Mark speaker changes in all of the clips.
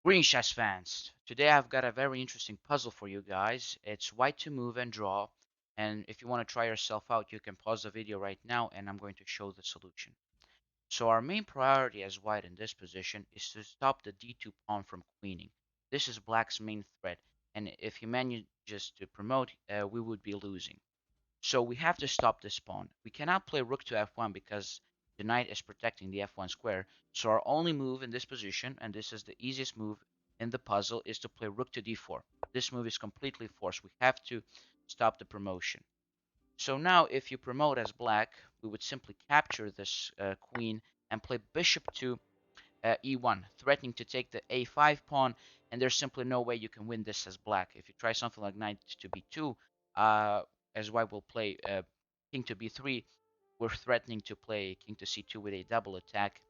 Speaker 1: Green chess fans, today I've got a very interesting puzzle for you guys. It's white to move and draw, and if you want to try yourself out, you can pause the video right now and I'm going to show the solution. So our main priority as white in this position is to stop the d2 pawn from queening. This is black's main threat, and if he manages to promote, we would be losing. So we have to stop this pawn. We cannot play rook to f1 because the knight is protecting the f1 square. So our only move in this position, and this is the easiest move in the puzzle, is to play rook to d4. This move is completely forced. We have to stop the promotion. So now if you promote as black, we would simply capture this queen and play bishop to e1, threatening to take the a5 pawn, and there's simply no way you can win this as black. If you try something like knight to b2, as white will play king to b3, we're threatening to play king to c2 with a double attack,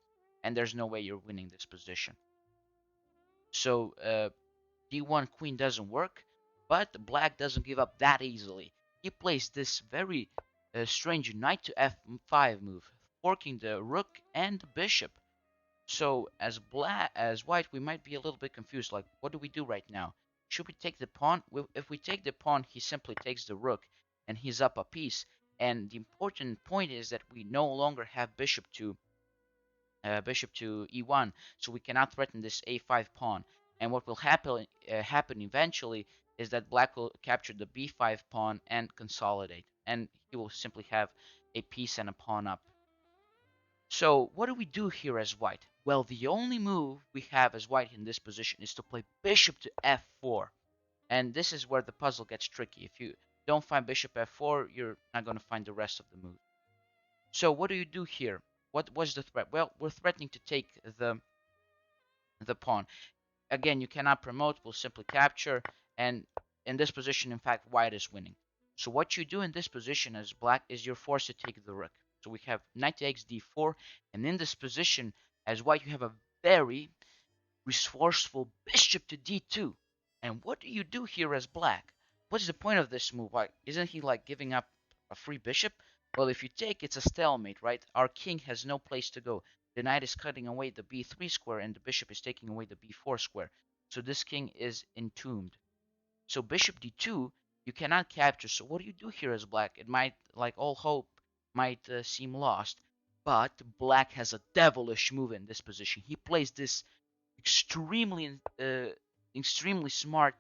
Speaker 1: and there's no way you're winning this position. So d1 queen doesn't work, but black doesn't give up that easily. He plays this very strange knight to f5 move, forking the rook and the bishop. So as white, we might be a little bit confused. Like, what do we do right now? Should we take the pawn? If we take the pawn, he simply takes the rook, and he's up a piece. And the important point is that we no longer have bishop to e1, so we cannot threaten this a5 pawn. And what will happen eventually is that black will capture the b5 pawn and consolidate, and he will simply have a piece and a pawn up. So what do we do here as white? Well, the only move we have as white in this position is to play bishop to f4. And this is where the puzzle gets tricky. If you don't find bishop f4, you're not going to find the rest of the move. So what do you do here? What was the threat? Well, we're threatening to take the pawn. Again, you cannot promote, we'll simply capture, and in this position, in fact, white is winning. So what you do in this position as black is you're forced to take the rook. So we have knight takes d4, and in this position, as white, you have a very resourceful bishop to d2. And what do you do here as black? What's the point of this move? Like, isn't he like giving up a free bishop? Well, if you take, it's a stalemate, right? Our king has no place to go. The knight is cutting away the b3 square, and the bishop is taking away the b4 square. So this king is entombed. So bishop d2, you cannot capture. So what do you do here as black? It might, like all hope, might seem lost. But black has a devilish move in this position. He plays this extremely extremely smart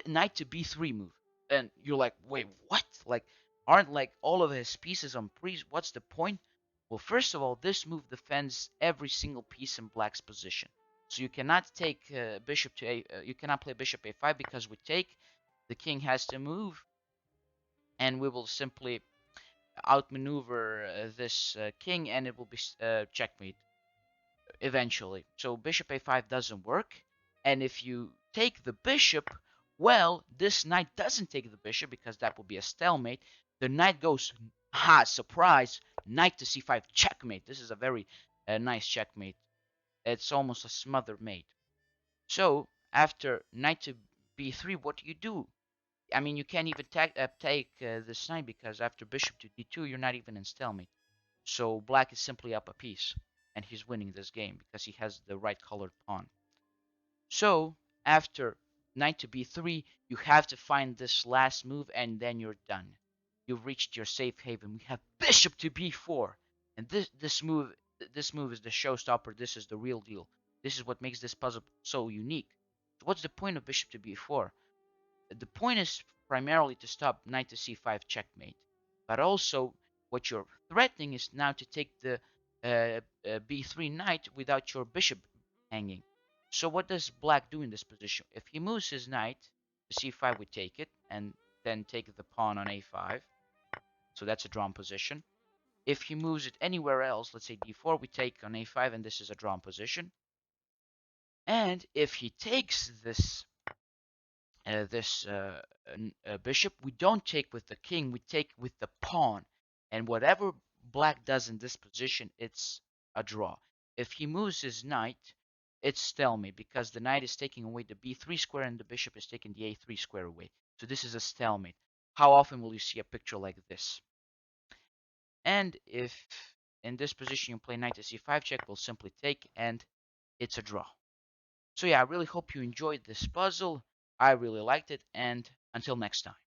Speaker 1: knight to b3 move, and you're like, wait, what? Like, aren't like all of his pieces on pre? What's the point? Well, first of all, this move defends every single piece in black's position, so you cannot take bishop to a you cannot play bishop a5 because we take, the king has to move, and we will simply outmaneuver this king, and it will be checkmate eventually. So bishop a5 doesn't work. And if you take the bishop, well, this knight doesn't take the bishop because that would be a stalemate. The knight goes, surprise, knight to c5, checkmate. This is a very nice checkmate. It's almost a smother mate. So after knight to b3, what do you do? I mean, you can't even take this knight because after bishop to d2, you're not even in stalemate. So black is simply up a piece, and he's winning this game because he has the right colored pawn. So after knight to b3, you have to find this last move, and then you're done. You've reached your safe haven. We have bishop to b4, and this move is the showstopper. This is the real deal. This is what makes this puzzle so unique. So what's the point of bishop to b4? The point is primarily to stop knight to c5 checkmate, but also what you're threatening is now to take the b3 knight without your bishop hanging. So what does black do in this position? If he moves his knight to c5, we take it and then take the pawn on a5. So that's a drawn position. If he moves it anywhere else, let's say d4, we take on a5, and this is a drawn position. And if he takes this bishop, we don't take with the king, we take with the pawn. And whatever black does in this position, it's a draw. If he moves his knight, it's stalemate because the knight is taking away the b3 square and the bishop is taking the a3 square away. So this is a stalemate. How often will you see a picture like this? And if in this position you play knight to c5 check, we'll simply take, and it's a draw. So yeah, I really hope you enjoyed this puzzle. I really liked it, and until next time.